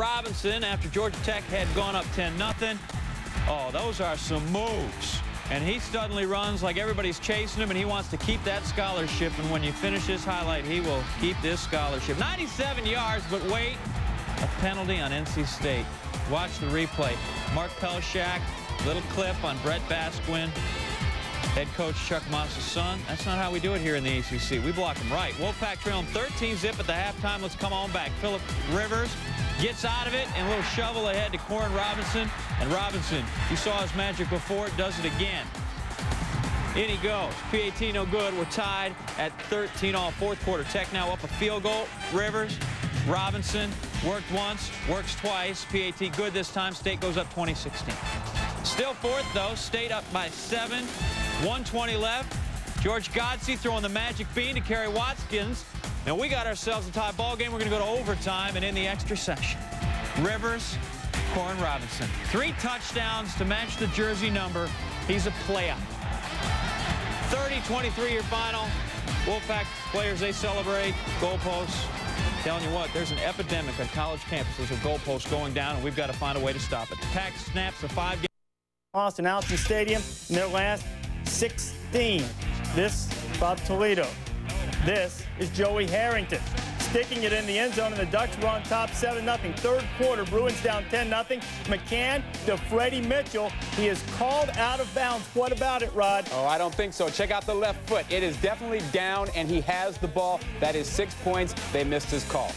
Robinson after Georgia Tech had gone up 10-0. Oh, those are some moves. And he suddenly runs like everybody's chasing him, and he wants to keep that scholarship. And when you finish this highlight, he will keep this scholarship. 97 yards, but wait, a penalty on NC State. Watch the replay. Mark Pelshak, little clip on Brett Basquin, head coach Chuck Moss's son. That's not how we do it here in the ACC. We block them right. Wolfpack trailing 13-zip at the halftime. Let's come on back. Phillip Rivers gets out of it, and a little shovel ahead to Koren Robinson. And Robinson, you saw his magic before, does it again. In he goes. PAT no good. We're tied at 13 all. Fourth quarter. Tech now up a field goal. Rivers, Robinson, worked once, works twice. PAT good this time. State goes up 20-16. Still fourth, though. State up by 7. 1:20 left. George Godsey throwing the magic bean to Kerry Watkins. And we got ourselves a tie ball game. We're going to go to overtime and in the extra session. Rivers, Koren Robinson. 3 touchdowns to match the jersey number. He's a player. 30-23 your final. Wolfpack players, they celebrate. Goalposts. Telling you what, there's an epidemic on college campuses of goalposts going down, and we've got to find a way to stop it. Pack snaps the 5-game. Austin Alton Stadium in their last 16. This, Bob Toledo. This is Joey Harrington. Sticking it in the end zone, and the Ducks were on top 7-0. Third quarter, Bruins down 10-0. McCann to Freddie Mitchell. He is called out of bounds. What about it, Rod? Oh, I don't think so. Check out the left foot. It is definitely down, and he has the ball. That is 6 points. They missed his call.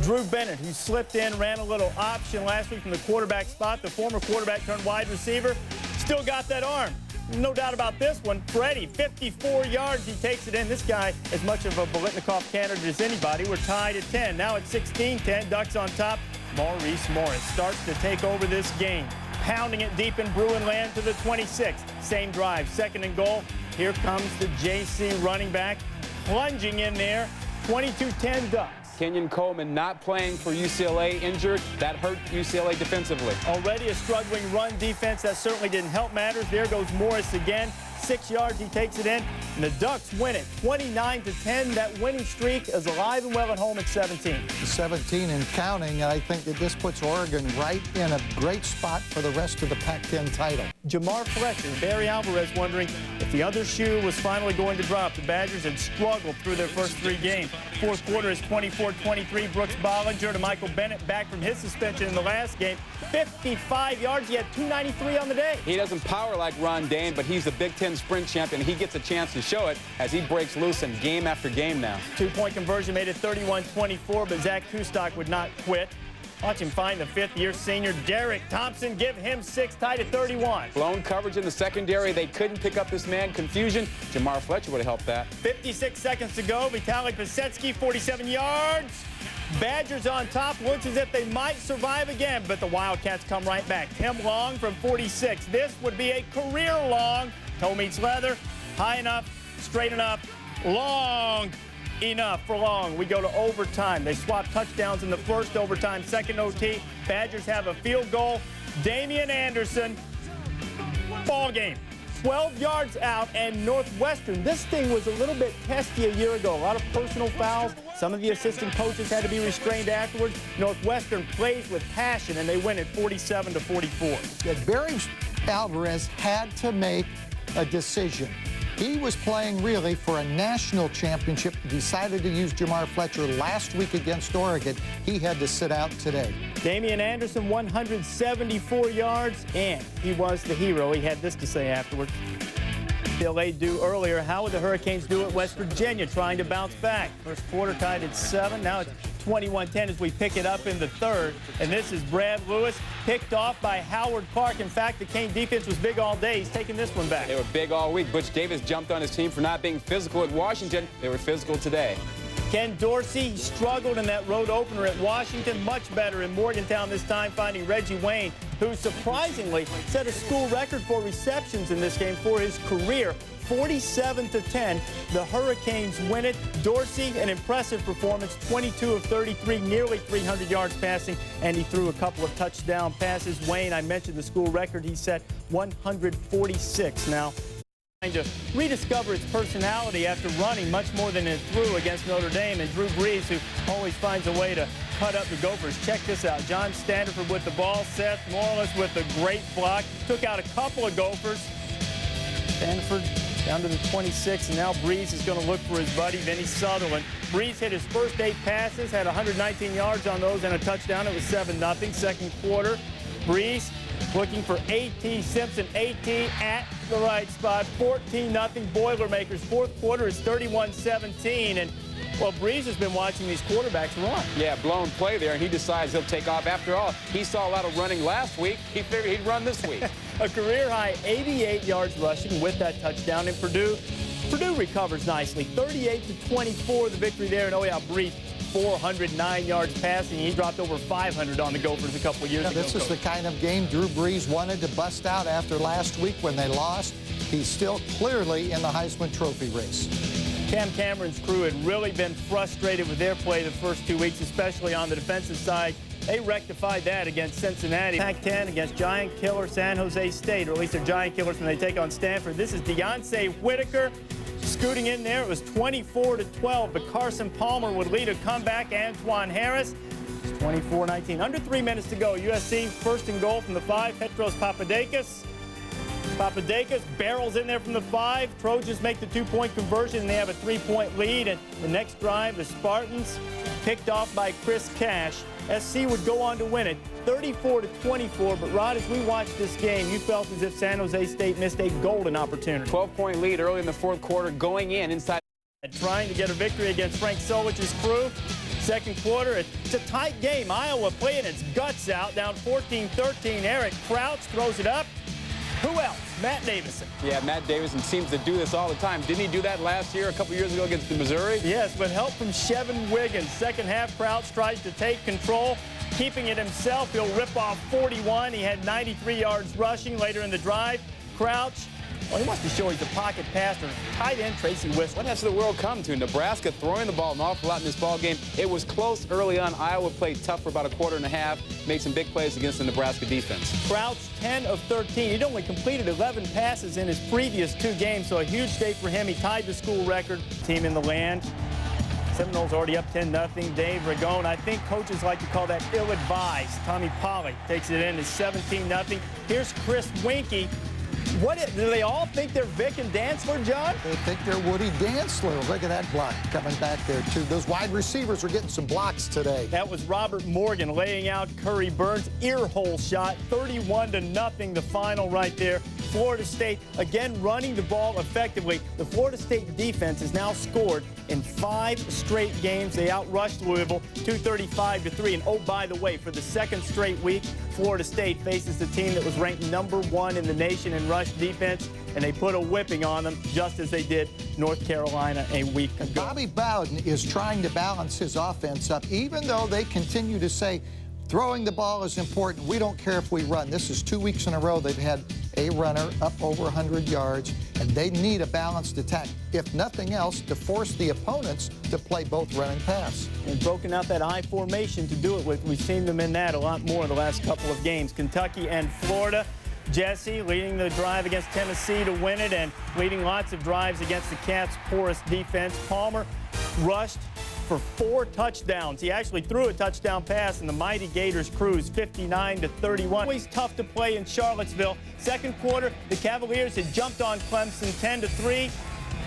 Drew Bennett, who slipped in, ran a little option last week from the quarterback spot. The former quarterback turned wide receiver. Still got that arm. No doubt about this one. Freddie, 54 yards. He takes it in. This guy, as much of a Biletnikoff candidate as anybody. We're tied at 10. Now it's 16-10. Ducks on top. Maurice Morris starts to take over this game. Pounding it deep in Bruin land to the 26. Same drive. 2nd and goal. Here comes the JC running back. Plunging in there. 22-10 Ducks. Kenyon Coleman not playing for UCLA, injured. That hurt UCLA defensively. Already a struggling run defense. That certainly didn't help matters. There goes Morris again. 6 yards, he takes it in, and the Ducks win it 29-10. That winning streak is alive and well at home at 17. 17 and counting, and I think that this puts Oregon right in a great spot for the rest of the Pac-10 title. Jamar Fletcher, Barry Alvarez wondering if the other shoe was finally going to drop. The Badgers had struggled through their first 3 games. Fourth quarter is 24-23. Brooks Bollinger to Michael Bennett back from his suspension in the last game. 55 yards. He had 293 on the day. He doesn't power like Ron Dayne, but he's the Big Ten sprint champion. He gets a chance to show it as he breaks loose in game after game now. 2-point conversion made it 31-24, but Zach Kustok would not quit. Watch him find the 5th-year senior Derek Thompson. Give him 6, tied at 31. Blown coverage in the secondary. They couldn't pick up this man. Confusion. Jamar Fletcher would have helped that. 56 seconds to go. Vitaly Pisetsky, 47 yards. Badgers on top. Looks as if they might survive again, but the Wildcats come right back. Tim Long from 46. This would be a career long. Toe meets leather. High enough, straight enough, long enough for Long. We go to overtime. They swap touchdowns in the first overtime, second OT. Badgers have a field goal. Damian Anderson, ball game. 12 yards out, and Northwestern, this thing was a little bit testy a year ago. A lot of personal fouls. Some of the assistant coaches had to be restrained afterwards. Northwestern plays with passion, and they win it 47-44. Yeah, Barry Alvarez had to make a decision. He was playing really for a national championship, decided to use Jamar Fletcher last week against Oregon. He had to sit out today. Damian Anderson, 174 yards, and he was the hero. He had this to say afterward. They do earlier. How would the Hurricanes do at West Virginia, trying to bounce back? First quarter tied at 7. Now it's 21-10 as we pick it up in the third. And this is Brad Lewis, picked off by Howard Park. In fact, the Cane defense was big all day. He's taking this one back. They were big all week. Butch Davis jumped on his team for not being physical at Washington. They were physical today. Ken Dorsey struggled in that road opener at Washington. Much better in Morgantown this time, finding Reggie Wayne, who surprisingly set a school record for receptions in this game for his career. 47-10. The Hurricanes win it. Dorsey, an impressive performance, 22 of 33, nearly 300 yards passing, and he threw a couple of touchdown passes. Wayne, I mentioned the school record he set, 146. Now, trying to rediscover its personality after running much more than it threw against Notre Dame, and Drew Brees, who always finds a way to cut up the Gophers. Check this out. John Standiford with the ball. Seth Morris with a great block. Took out a couple of Gophers. Standiford down to the 26, and now Breeze is going to look for his buddy, Vinny Sutherland. Breeze hit his first 8 passes, had 119 yards on those and a touchdown. It was 7-0. Second quarter, Breeze looking for A.T. Simpson. A.T. at the right spot. 14-0 Boilermakers. Fourth quarter is 31-17. And, well, Breeze has been watching these quarterbacks run. Yeah, blown play there, and he decides he'll take off. After all, he saw a lot of running last week. He figured he'd run this week. A career-high 88 yards rushing with that touchdown. And Purdue recovers nicely. 38-24, the victory there. And, oh, yeah, Breeze, 409 yards passing. He dropped over 500 on the Gophers a couple of years ago. This is the kind of game Drew Brees wanted to bust out after last week when they lost. He's still clearly in the Heisman Trophy race. Cam Cameron's crew had really been frustrated with their play the first 2 weeks, especially on the defensive side. They rectified that against Cincinnati. Pac-10 against Giant Killer San Jose State, or at least they're Giant Killers when they take on Stanford. This is Deontay Whitaker scooting in there. It was 24-12, but Carson Palmer would lead a comeback. Antoine Harris, 24-19. Under 3 minutes to go. USC first and goal from the 5. Petros Papadakis. Papadakis barrels in there from the 5. Trojans make the 2-point conversion, and they have a 3-point lead. And the next drive, the Spartans picked off by Chris Cash. SC would go on to win it 34-24. But, Rod, as we watched this game, you felt as if San Jose State missed a golden opportunity. 12-point lead early in the fourth quarter, going in inside. Trying to get a victory against Frank Solich's crew. Second quarter, it's a tight game. Iowa playing its guts out, down 14-13. Eric Crouch throws it up. Who else? Matt Davison. Yeah, Matt Davison seems to do this all the time. Didn't he do that last year, a couple years ago against Missouri? Yes, with help from Chevin Wiggins. Second half, Crouch tries to take control. Keeping it himself, he'll rip off 41. He had 93 yards rushing later in the drive. Crouch, well, he wants to show he's a pocket passer. Tight end Tracy Whistler. What has the world come to? Nebraska throwing the ball an awful lot in this ball game. It was close early on. Iowa played tough for about a quarter and a half, made some big plays against the Nebraska defense. Crouch, 10 of 13. He'd only completed 11 passes in his previous 2 games, so a huge day for him. He tied the school record. Team in the land. Seminoles already up 10-0. Dave Ragone, I think coaches like to call that ill-advised. Tommy Polley takes it in as 17-0. Here's Chris Winkie. Do they all think they're Vic and Dantzler, John? They think they're Woody Dantzler. Look at that block coming back there, too. Those wide receivers are getting some blocks today. That was Robert Morgan laying out Curry Burns. Ear hole shot, 31-0, the final right there. Florida State, again, running the ball effectively. The Florida State defense has now scored in 5 straight games. They outrushed Louisville 235-3. And, oh, by the way, for the second straight week, Florida State faces the team that was ranked #1 in the nation in rush defense, and they put a whipping on them just as they did North Carolina a week ago. Bobby Bowden is trying to balance his offense up, even though they continue to say throwing the ball is important. We don't care if we run. This is 2 weeks in a row they've had a runner up over 100 yards, and they need a balanced attack, if nothing else, to force the opponents to play both run and pass. They've broken out that I formation to do it with. We've seen them in that a lot more in the last couple of games. Kentucky and Florida. Jesse leading the drive against Tennessee to win it and leading lots of drives against the Cats' porous defense. Palmer rushed for 4 touchdowns. He actually threw a touchdown pass, and the mighty Gators cruised 59-31. Always tough to play in Charlottesville. Second quarter, the Cavaliers had jumped on Clemson 10-3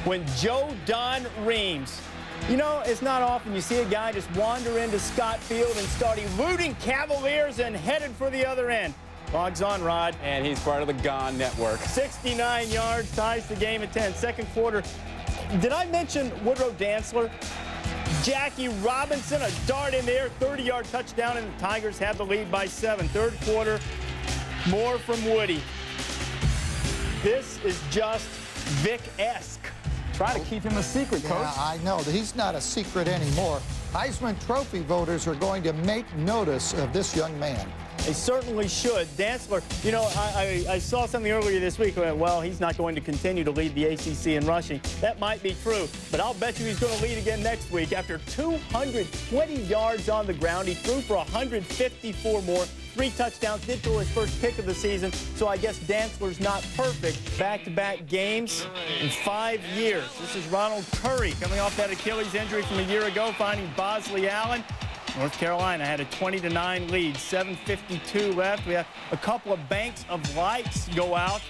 when Joe Don Reams. You know, it's not often you see a guy just wander into Scott Field and start eluding Cavaliers and headed for the other end. Logs on, Rod. And he's part of the Gone Network. 69 yards, ties the game at 10. Second quarter. Did I mention Woodrow Dantzler? Jackie Robinson, a dart in there, 30-yard touchdown, and the Tigers had the lead by 7. Third quarter, more from Woody. This is just Vic-esque. Try to keep him a secret, Coach. Yeah, I know. He's not a secret anymore. Heisman Trophy voters are going to make notice of this young man. They certainly should. Dantzler, you know, I saw something earlier this week. Well, he's not going to continue to lead the ACC in rushing. That might be true, but I'll bet you he's going to lead again next week. After 220 yards on the ground, he threw for 154 more. 3 touchdowns, did throw his first pick of the season, so I guess Dantzler's not perfect. Back-to-back games in 5 years. This is Ronald Curry coming off that Achilles injury from a year ago, finding Bosley Allen. North Carolina had a 20-9 lead, 7:52 left. We have a couple of banks of lights go out.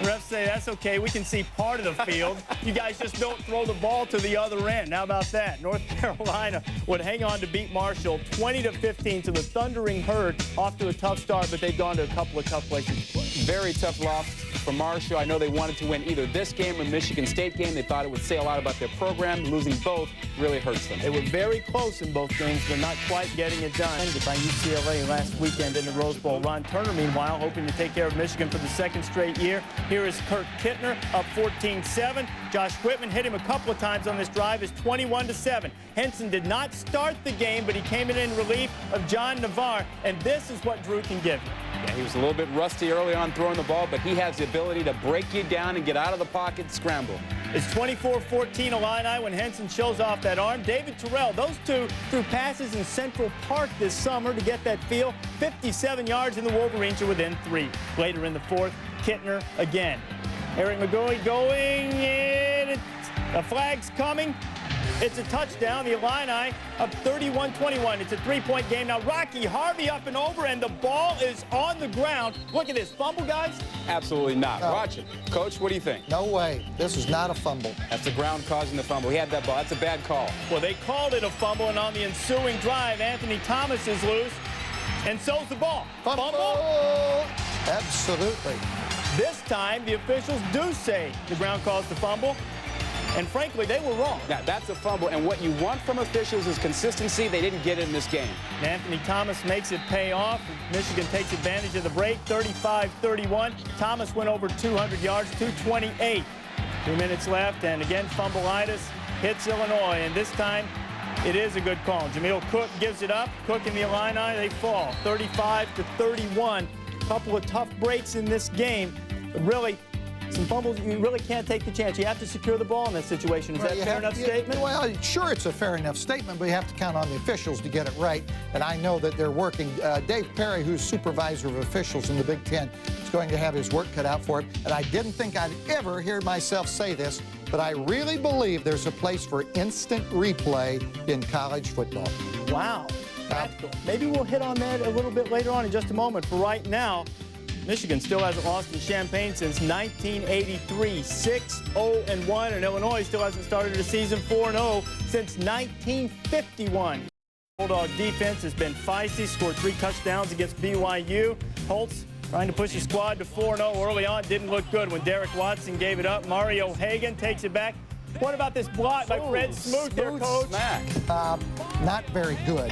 The refs say, that's okay, we can see part of the field. You guys just don't throw the ball to the other end. How about that? North Carolina would hang on to beat Marshall 20-15, so the Thundering Herd off to a tough start, but they've gone to a couple of tough places to play. Very tough loss for Marshall. I know they wanted to win either this game or Michigan State game. They thought it would say a lot about their program. Losing both really hurts them. They were very close in both games, but not quite getting it done by UCLA last weekend in the Rose Bowl. Ron Turner, meanwhile, hoping to take care of Michigan for the second straight year. Here is Kurt Kittner up 14-7. Josh Whitman hit him a couple of times on this drive. It's 21-7. Henson did not start the game, but he came in relief of John Navarre, and this is what Drew can give you. Yeah, he was a little bit rusty early on throwing the ball, but he has the ability to break you down and get out of the pocket, scramble. It's 24-14 Illini when Henson shows off that arm. David Terrell, those two threw passes in Central Park this summer to get that feel. 57 yards, and the Wolverines are within 3. Later in the fourth, Kittner again. Eric McGoey going in. The flag's coming. It's a touchdown. The Illini up 31-21. It's a 3-point game. Now Rocky Harvey up and over, and the ball is on the ground. Look at this. Fumble, guys? Absolutely not. No. Watch it. Coach, what do you think? No way. This is not a fumble. That's the ground causing the fumble. He had that ball. That's a bad call. Well, they called it a fumble, and on the ensuing drive, Anthony Thomas is loose, and so's the ball. Fumble! Absolutely. This time, the officials do say the ground caused the fumble, and frankly, they were wrong. Now, that's a fumble, and what you want from officials is consistency. They didn't get it in this game. And Anthony Thomas makes it pay off. Michigan takes advantage of the break, 35-31. Thomas went over 200 yards, 228. 2 minutes left, and again, fumbleitis hits Illinois, and this time, it is a good call. Jameel Cook gives it up. Cook and the Illini, they fall, 35-31. A couple of tough breaks in this game, but really, some fumbles, you really can't take the chance. You have to secure the ball in that situation. Is that a fair enough statement? Well, sure, it's a fair enough statement, but you have to count on the officials to get it right. And I know that they're working. Dave Perry, who's supervisor of officials in the Big Ten, is going to have his work cut out for him. And I didn't think I'd ever hear myself say this, but I really believe there's a place for instant replay in college football. Wow. Maybe we'll hit on that a little bit later on in just a moment. For right now, Michigan still hasn't lost in Champaign since 1983, 6-0-1, and Illinois still hasn't started a season 4-0 since 1951. Bulldog defense has been feisty, scored 3 touchdowns against BYU. Holtz trying to push his squad to 4-0 early on, didn't look good when Derek Watson gave it up. Mario Hagan takes it back. What about this block by Fred Smoot there, Coach? Smack. Not very good.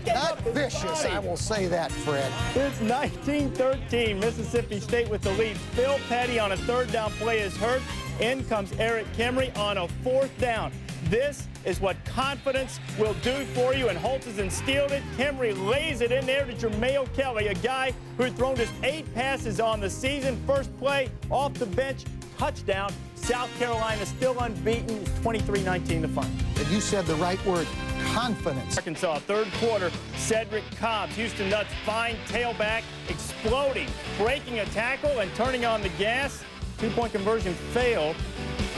Not vicious, I will say that, Fred. It's 19-13, Mississippi State with the lead. Phil Petty on a 3rd down play is hurt. In comes Eric Kimry on a 4th down. This is what confidence will do for you, and Holtz has instilled it. Kimry lays it in there to Jermail Kelly, a guy who had thrown just 8 passes on the season. First play off the bench, touchdown. South Carolina still unbeaten. It's 23-19 the final. And you said the right word, confidence. Arkansas, 3rd quarter, Cedric Cobbs, Houston Nuts, fine tailback, exploding, breaking a tackle and turning on the gas. 2-point conversion failed.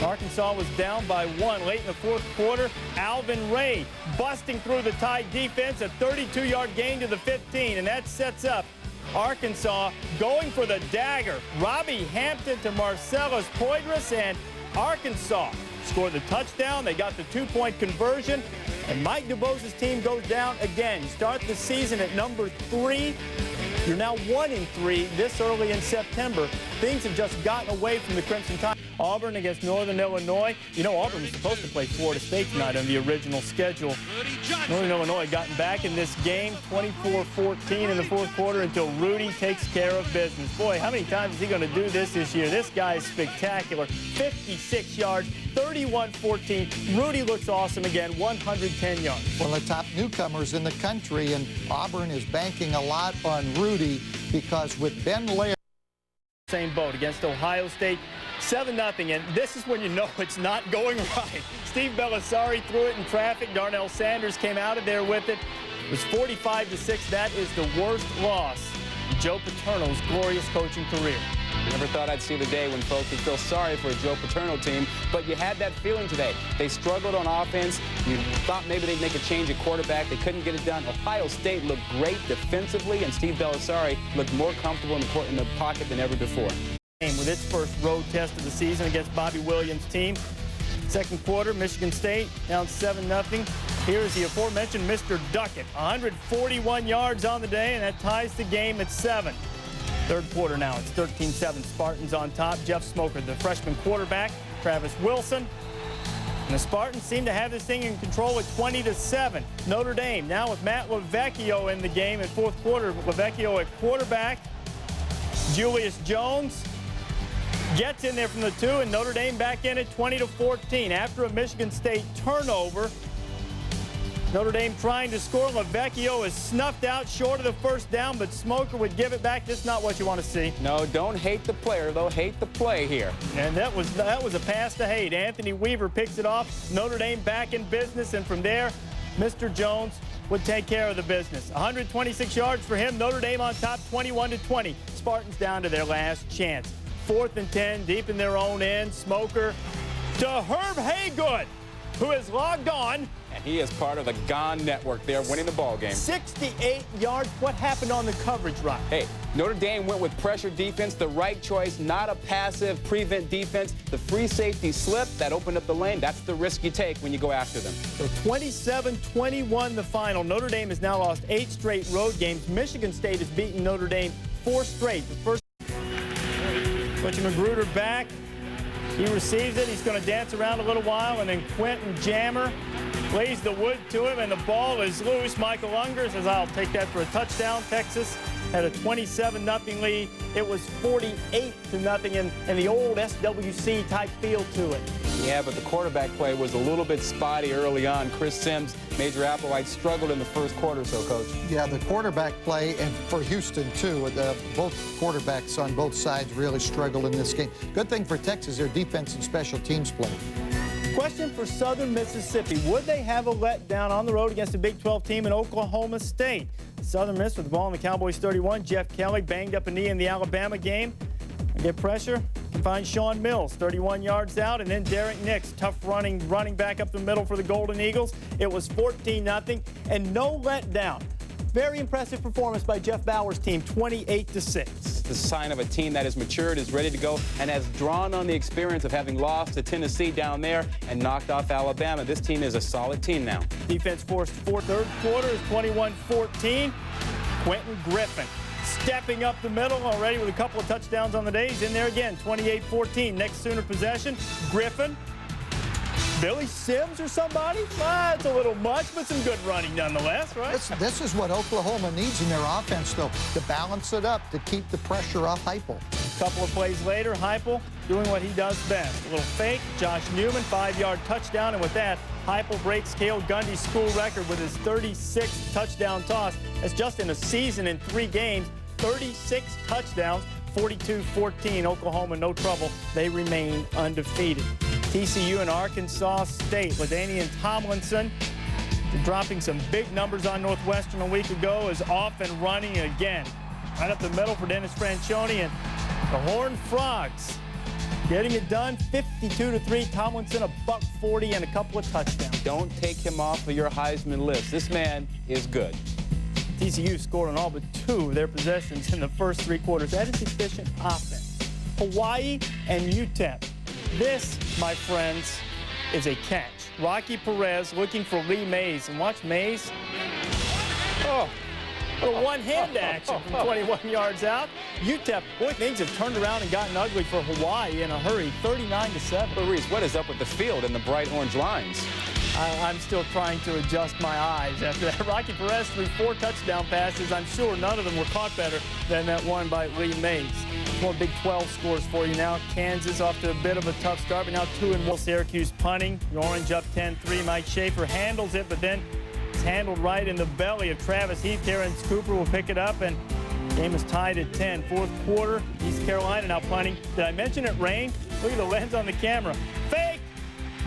Arkansas was down by 1 late in the 4th quarter. Alvin Ray busting through the Tide defense, a 32-yard gain to the 15, and that sets up Arkansas going for the dagger. Robbie Hampton to Marcellus Poydras, and Arkansas scored the touchdown. They got the 2-point conversion, and Mike DuBose's team goes down again. You start the season at number 3. You're now 1-3 this early in September. Things have just gotten away from the Crimson Tide. Auburn against Northern Illinois. You know, Auburn was supposed to play Florida State tonight on the original schedule. Northern Illinois gotten back in this game, 24-14 in the 4th quarter until Rudy takes care of business. Boy, how many times is he going to do this year? This guy is spectacular. 56 yards, 31-14. Rudy looks awesome again, 110 yards. One of the top newcomers in the country, and Auburn is banking a lot on Rudy because with Ben Laird. Same boat against Ohio State, 7-0, and this is when you know it's not going right. Steve Belisari threw it in traffic. Darnell Sanders came out of there with it. It was 45-6. That is the worst loss Joe Paterno's glorious coaching career. Never thought I'd see the day when folks would feel sorry for a Joe Paterno team, but you had that feeling today. They struggled on offense. You thought maybe they'd make a change at quarterback. They couldn't get it done. Ohio State looked great defensively, and Steve Belisari looked more comfortable in the pocket than ever before. With its first road test of the season against Bobby Williams' team. Second quarter, Michigan State down 7-0. Here is the aforementioned Mr. Duckett. 141 yards on the day, and that ties the game at 7. Third quarter now, it's 13-7. Spartans on top. Jeff Smoker, the freshman quarterback. Travis Wilson. And the Spartans seem to have this thing in control at 20-7. Notre Dame now with Matt LaVecchio in the game in fourth quarter. LaVecchio at quarterback. Julius Jones gets in there from the 2, and Notre Dame back in at 20-14. After a Michigan State turnover, Notre Dame trying to score. LaVecchio is snuffed out short of the first down, but Smoker would give it back. Just not what you want to see. No, don't hate the player, though. Hate the play here. And that was a pass to hate. Anthony Weaver picks it off. Notre Dame back in business, and from there, Mr. Jones would take care of the business. 126 yards for him. Notre Dame on top, 21-20. Spartans down to their last chance. 4th and 10, deep in their own end. Smoker to Herb Haygood, who is logged on. And he is part of the Gone Network there, winning the ball game. 68 yards. What happened on the coverage run? Hey, Notre Dame went with pressure defense, the right choice, not a passive prevent defense. The free safety slip, that opened up the lane. That's the risk you take when you go after them. So 27-21 the final. Notre Dame has now lost 8 straight road games. Michigan State has beaten Notre Dame 4 straight. The first Butcher Magruder back. He receives it. He's going to dance around a little while, and then Quentin Jammer lays the wood to him, and the ball is loose. Michael Unger says, I'll take that for a touchdown. Texas had a 27-0 lead. It was 48-0 in the old SWC type feel to it. Yeah, but the quarterback play was a little bit spotty early on. Chris Sims, Major Applewhite, struggled in the first quarter, so, Coach. Yeah, the quarterback play, and for Houston, too, both quarterbacks on both sides really struggled in this game. Good thing for Texas, their defense and special teams play. Question for Southern Mississippi. Would they have a letdown on the road against a Big 12 team in Oklahoma State? Southern Miss with the ball in the Cowboys 31. Jeff Kelly banged up a knee in the Alabama game. Get pressure. Can find Sean Mills, 31 yards out, and then Derek Nix, tough running back up the middle for the Golden Eagles. It was 14-0 and no letdown. Very impressive performance by Jeff Bauer's team, 28-6. It's a sign of a team that has matured, is ready to go, and has drawn on the experience of having lost to Tennessee down there and knocked off Alabama. This team is a solid team now. Defense forced 4. Third quarter is 21-14. Quentin Griffin stepping up the middle already with a couple of touchdowns on the day. He's in there again, 28-14. Next Sooner possession, Griffin. Billy Sims or somebody? It's a little much, but some good running nonetheless, right? This is what Oklahoma needs in their offense, though, to balance it up, to keep the pressure off Heupel. A couple of plays later, Heupel doing what he does best. A little fake, Josh Newman, 5-yard touchdown, and with that, Heupel breaks Cale Gundy's school record with his 36th touchdown toss. That's just in a season in 3 games, 36 touchdowns, 42-14. Oklahoma, no trouble. They remain undefeated. TCU and Arkansas State. LaDainian Tomlinson dropping some big numbers on Northwestern a week ago is off and running again. Right up the middle for Dennis Franchione, and the Horned Frogs getting it done, 52-3. Tomlinson, $140 and a couple of touchdowns. Don't take him off of your Heisman list. This man is good. TCU scored on all but 2 of their possessions in the first 3 quarters. That is efficient offense. Hawaii and UTEP. This, my friends, is a catch. Rocky Perez looking for Lee Mays. And watch Mays. Oh, a one-hand action from 21 yards out. UTEP, boy, things have turned around and gotten ugly for Hawaii in a hurry, 39-7. But Reese, what is up with the field and the bright orange lines? I'm still trying to adjust my eyes after that. Rocky Perez threw 4 touchdown passes. I'm sure none of them were caught better than that one by Lee Mays. More Big 12 scores for you now. Kansas off to a bit of a tough start, but now 2-1. Syracuse punting. The Orange up 10-3. Mike Schaefer handles it, but then it's handled right in the belly of Travis Heath. Terrence Cooper will pick it up, and the game is tied at 10. Fourth quarter, East Carolina now punting. Did I mention it rained? Look at the lens on the camera. Fake!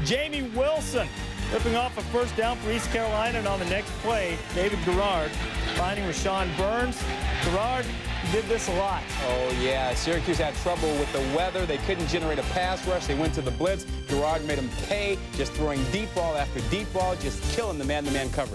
Jamie Wilson ripping off a first down for East Carolina, and on the next play, David Garrard finding Rashawn Burns. Garrard did this a lot. Oh, yeah. Syracuse had trouble with the weather. They couldn't generate a pass rush. They went to the blitz. Girard made them pay, just throwing deep ball after deep ball, just killing the man-to-man coverage.